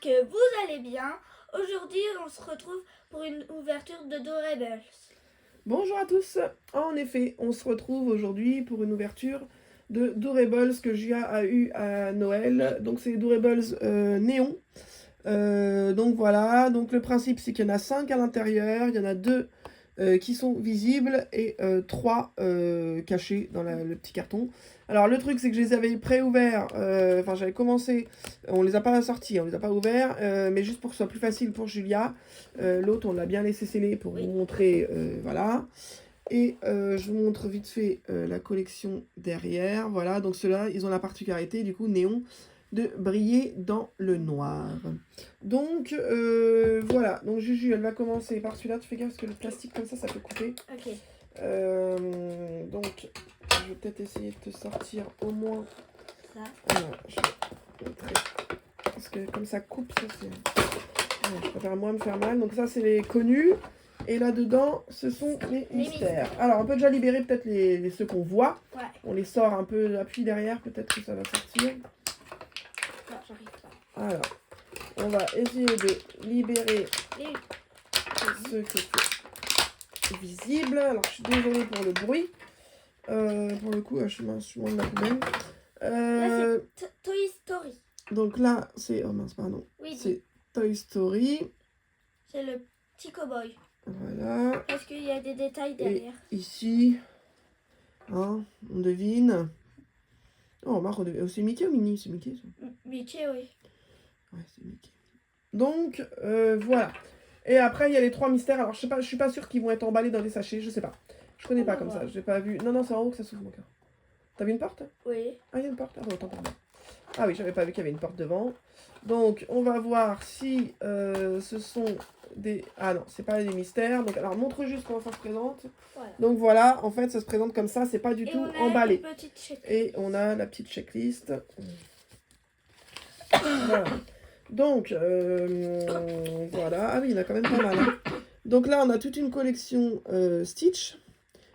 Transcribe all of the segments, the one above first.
que vous allez bien. Aujourd'hui, on se retrouve pour une ouverture de Doorables. Bonjour à tous. En effet, on se retrouve aujourd'hui pour une ouverture de Doorables que Julia a eu à Noël. Donc c'est Doorables néon. Donc voilà, donc le principe c'est qu'il y en a 5 à l'intérieur, il y en a 2 qui sont visibles et 3 cachés dans le petit carton. Alors le truc c'est que je les avais pré-ouverts, enfin j'avais commencé, on les a pas sortis, on les a pas ouverts, mais juste pour que ce soit plus facile pour Julia. L'autre on l'a bien laissé sceller pour vous montrer, voilà. Et je vous montre vite fait la collection derrière, voilà, donc ceux-là ils ont la particularité du coup néon de briller dans le noir. Donc voilà, donc Juju elle va commencer par celui-là, tu fais gaffe parce que le plastique comme ça peut couper. Ok. Donc je vais peut-être essayer de te sortir au moins Ça. alors, je vais montrer. Parce que comme ça coupe, ça c'est... Ouais, je préfère moins me faire mal. Donc ça c'est les connus. Et là-dedans, ce sont les mystères. Alors, on peut déjà libérer peut-être ceux qu'on voit. Ouais. On les sort un peu appui derrière, peut-être que ça va sortir. Non, j'arrive pas. Alors, on va essayer de libérer ceux qui sont visibles. Alors, je suis désolée pour le bruit. Pour le coup, je suis loin de la poubelle. Là, c'est Toy Story. Donc là, c'est... Oh mince, pardon. Oui, C'est Toy Story. c'est le petit cow-boy. Voilà. Parce qu'il y a des détails derrière. Et ici, hein, on devine. Oh, Marc, c'est Mickey ou Minnie? C'est Mickey, ça? Mickey, oui. Ouais, c'est Mickey. Donc, voilà. Et après, il y a les 3 mystères. Alors, je suis pas sûre qu'ils vont être emballés dans des sachets. Je sais pas. Je connais pas comme ça. J'ai pas vu. Non, c'est en haut que ça s'ouvre, mon cœur. T'as vu une porte? Oui. Ah, il y a une porte. Ah, bon, attends, pardon. Ah oui, j'avais pas vu qu'il y avait une porte devant. Donc, on va voir si ce sont des... Ah non, c'est pas des mystères. Donc, alors, montre juste comment ça se présente. Voilà. Donc, voilà, en fait, ça se présente comme ça. C'est pas du tout emballé. Et on a la petite checklist. Voilà. Donc, voilà. Ah oui, il y en a quand même pas mal. Hein. Donc là, on a toute une collection Stitch.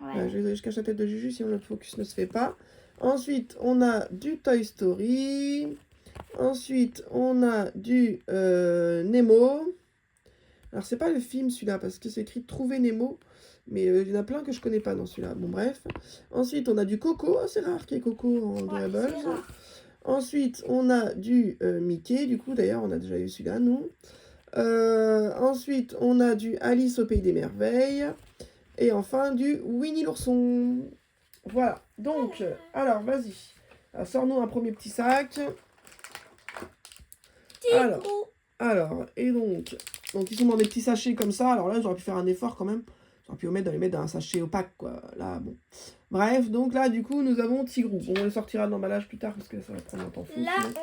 Ouais. Je cache la tête de Juju, sinon le focus ne se fait pas. Ensuite, on a du Toy Story. Ensuite, on a du Nemo. Alors, c'est pas le film celui-là, parce que c'est écrit Trouver Nemo. Mais il y en a plein que je connais pas dans celui-là. Bon, bref. Ensuite, on a du Coco. Oh, c'est rare qu'il y ait Coco en Doorables. Ensuite, on a du Mickey. Du coup, d'ailleurs, on a déjà eu celui-là, nous. Ensuite, on a du Alice au Pays des Merveilles. Et enfin, du Winnie l'ourson. Voilà. Donc, alors, vas-y. Sors-nous un premier petit sac. Alors, et donc, ils sont dans des petits sachets comme ça. Alors là, j'aurais pu faire un effort quand même. J'aurais pu les mettre dans un sachet opaque, quoi. Là, bon. Bref, donc là, du coup, nous avons Tigrou. Bon, on le sortira de l'emballage plus tard parce que ça va prendre un temps fou. Là, sinon.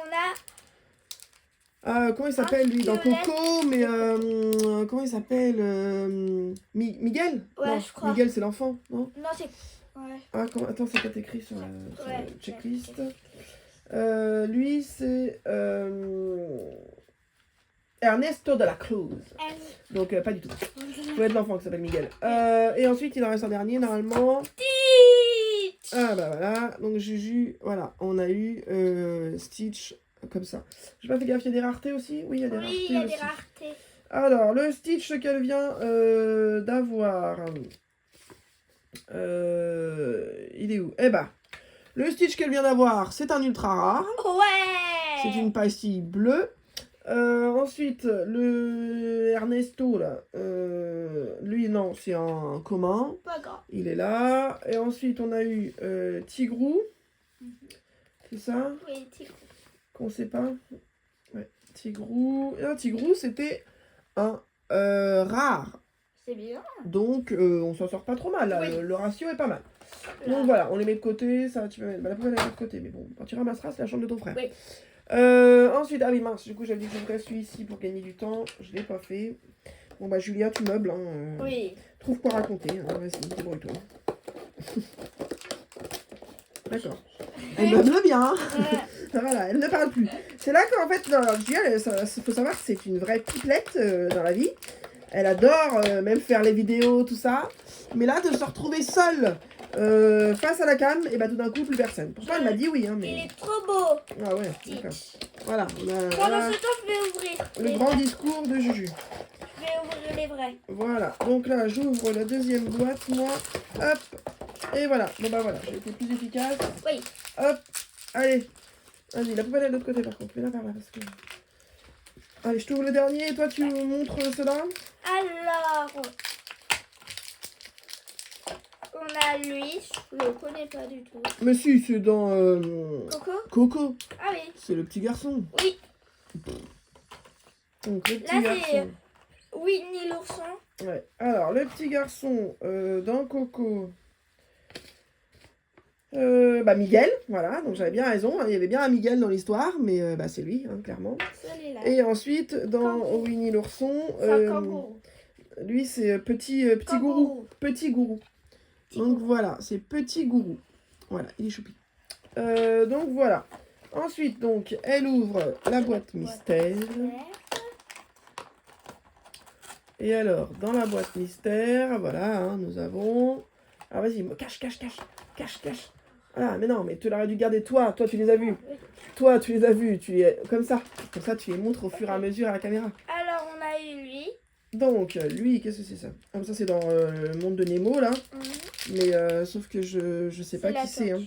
On a... comment il s'appelle, lui, dans Coco, mais... comment il s'appelle Miguel? Ouais, non, je crois. Miguel, c'est l'enfant, non? Non, c'est... Ouais. Ah, attends, c'est peut-être écrit sur la checklist. Lui, c'est... Ernesto de la Cruz. Donc, pas du tout. Ça doit être l'enfant qui s'appelle Miguel. Et ensuite, il en reste un dernier, normalement. Stitch. Ah, bah voilà. Donc, Juju, voilà. On a eu Stitch comme ça. J'ai pas fait gaffe, il y a des raretés aussi? Oui, il y a des raretés aussi. Oui, il y a des raretés. Alors, le Stitch qu'elle vient d'avoir... il est où? Eh bah, le Stitch qu'elle vient d'avoir, c'est un ultra rare. Ouais. C'est une pastille bleue. Ensuite, le Ernesto, là, lui, non, c'est un commun. Pas grave. Il est là. Et ensuite, on a eu Tigrou. C'est ça? Oui, Tigrou. Qu'on sait pas. Ouais, Tigrou. Et un Tigrou, c'était un rare. C'est bien. Donc, on s'en sort pas trop mal. Là. Oui. Le ratio est pas mal. Là. Donc voilà, on les met de côté. Ça, tu peux mettre la poubelle est de côté. Mais bon, quand tu ramasseras, c'est la chambre de ton frère. Oui. Ensuite, ah oui, mince, du coup, j'avais dit que je voudrais celui-ci pour gagner du temps. Je l'ai pas fait. Bon, bah, Julia, tu meubles. Hein, oui. Trouve quoi raconter. Hein, vas-y, débrouille-toi. D'accord. Elle meuble bien. Hein. Voilà, elle ne parle plus. C'est là qu'en fait, Julia, il faut savoir que c'est une vraie pipelette dans la vie. Elle adore même faire les vidéos, tout ça. Mais là, de se retrouver seule face à la cam, et bah tout d'un coup, plus personne. Pourtant, elle m'a dit oui, hein, Il mais... est trop beau, Ah ouais, d'accord. Stitch. Voilà, on a Pendant là, ce temps, je vais ouvrir. le grand discours de Juju. Je vais ouvrir les vrais. Voilà, donc là, j'ouvre la deuxième boîte, moi. Hop, et voilà. Bon bah voilà, j'ai été plus efficace. Oui. Hop, allez. Vas-y, la poubelle est de l'autre côté, par contre. Mets-la par là, parce que... Allez, je t'ouvre le dernier, et toi, tu me montres cela. Alors, on a lui, je le connais pas du tout. Mais si, c'est dans... Coco? Coco. Ah oui. C'est le petit garçon. Oui. Donc, le petit Là, garçon. c'est Winnie l'ourson. Ouais. Alors, le petit garçon dans Coco. Bah Miguel, voilà, donc j'avais bien raison, hein, il y avait bien un Miguel dans l'histoire, mais bah, c'est lui, hein, clairement. Celui-là. Et ensuite, dans Kangourou. Winnie l'ourson, C'est un kangourou. lui c'est petit gourou. Petit gourou. Petit Donc gourou. voilà, c'est petit gourou. Voilà, il est choupi. Donc voilà. Ensuite, donc, elle ouvre la boîte mystère. Et alors, dans la boîte mystère, voilà, hein, nous avons... Alors vas-y, cache. Ah, mais non, mais tu l'aurais dû garder toi tu les as vus. Oui. Toi, tu les as vus, comme ça, tu les montres au fur et à mesure à la caméra. Alors, on a eu lui. Donc, lui, qu'est-ce que c'est ça? Ah, ça, c'est dans le monde de Nemo, là. Mais sauf que je sais pas qui c'est. Hein.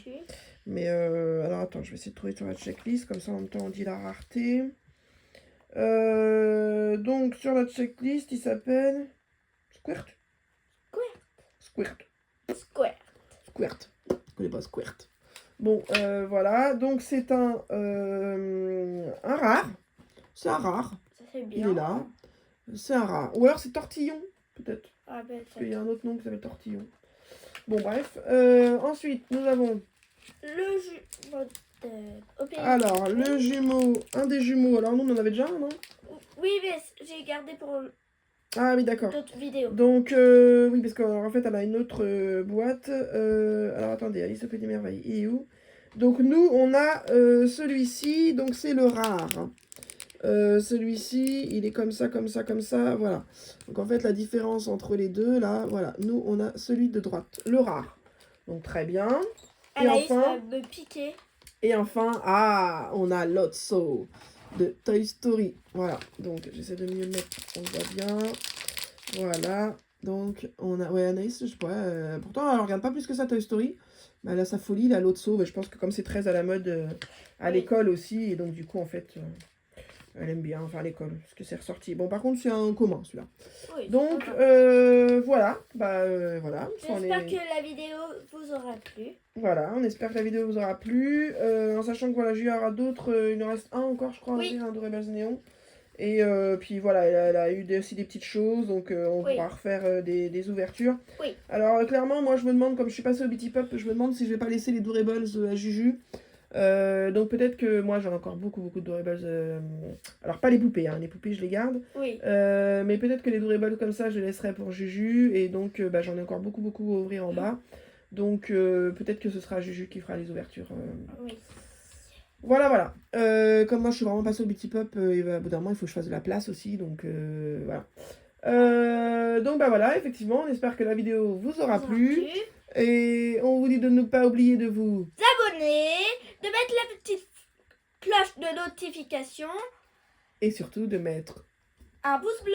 Mais alors, attends, je vais essayer de trouver sur la checklist. Comme ça, en même temps, on dit la rareté. Donc, sur la checklist, il s'appelle... Squirt. Je connais pas Squirt. Bon, voilà. Donc, c'est un rare. C'est un rare. Ça fait bien. Il est là. C'est un rare. Ou alors c'est Tortillon, peut-être. Ah, ben, Parce qu'il y a un autre nom qui s'appelle Tortillon. Bon, bref. Ensuite, nous avons... le jumeau de... Alors, le jumeau. Un des jumeaux. Alors, nous, on en avait déjà un, non? Oui, mais j'ai gardé pour Ah oui, d'accord. d'autres vidéos. Donc, oui, parce qu'en fait, elle a une autre boîte. Alors, attendez, Alice au Pays des Merveilles. Il est où? Donc, nous, on a celui-ci. Donc, c'est le rare. Celui-ci, il est comme ça, voilà. Donc, en fait, la différence entre les deux, là, voilà. Nous, on a celui de droite, le rare. Donc, très bien. Anaïs va me piquer. Et enfin, on a Lotso de Toy Story. Voilà, donc j'essaie de mieux le mettre, on le voit bien. Voilà, donc on a... Ouais, Anaïs, je sais pas, pourtant elle regarde pas plus que ça Toy Story. Mais elle a sa folie, la Lotso, je pense que comme c'est très à la mode à l'école aussi, et donc du coup, en fait, elle aime bien, enfin à l'école, parce que c'est ressorti. Bon, par contre, c'est un commun, celui-là. Oui, Donc, voilà, voilà. j'espère que la vidéo vous aura plu. Voilà, on espère que la vidéo vous aura plu. En sachant que voilà, Julia aura d'autres. Il en reste un encore, je crois, à ouvrir, un Doraemon's Néon. Et puis voilà, elle a eu aussi des petites choses, donc on pourra refaire des ouvertures. Oui. Alors clairement, moi je me demande, comme je suis passée au Bitty Pop, je me demande si je vais pas laisser les Doorables à Juju. Donc peut-être que moi j'en ai encore beaucoup de Doorables. Alors pas les poupées, hein, les poupées je les garde. Oui. Mais peut-être que les Doorables comme ça je les laisserai pour Juju. Et donc j'en ai encore beaucoup à ouvrir en bas. Donc peut-être que ce sera Juju qui fera les ouvertures. Oui. Voilà. Comme moi je suis vraiment passée au Bitty Pop, et au bout d'un moment il faut que je fasse de la place aussi. Donc voilà. Donc voilà, effectivement, on espère que la vidéo vous aura plu. Et on vous dit de ne pas oublier de vous abonner, de mettre la petite cloche de notification. Et surtout de mettre un pouce bleu.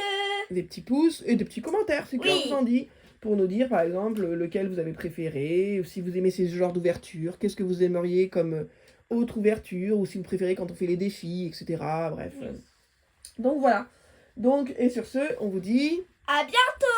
Des petits pouces et des petits commentaires, c'est clair, vous en dit. Pour nous dire par exemple lequel vous avez préféré, ou si vous aimez ces genres d'ouverture, qu'est-ce que vous aimeriez comme autre ouverture, ou si vous préférez quand on fait les défis, etc. Bref. Donc voilà. Donc, et sur ce, on vous dit à bientôt.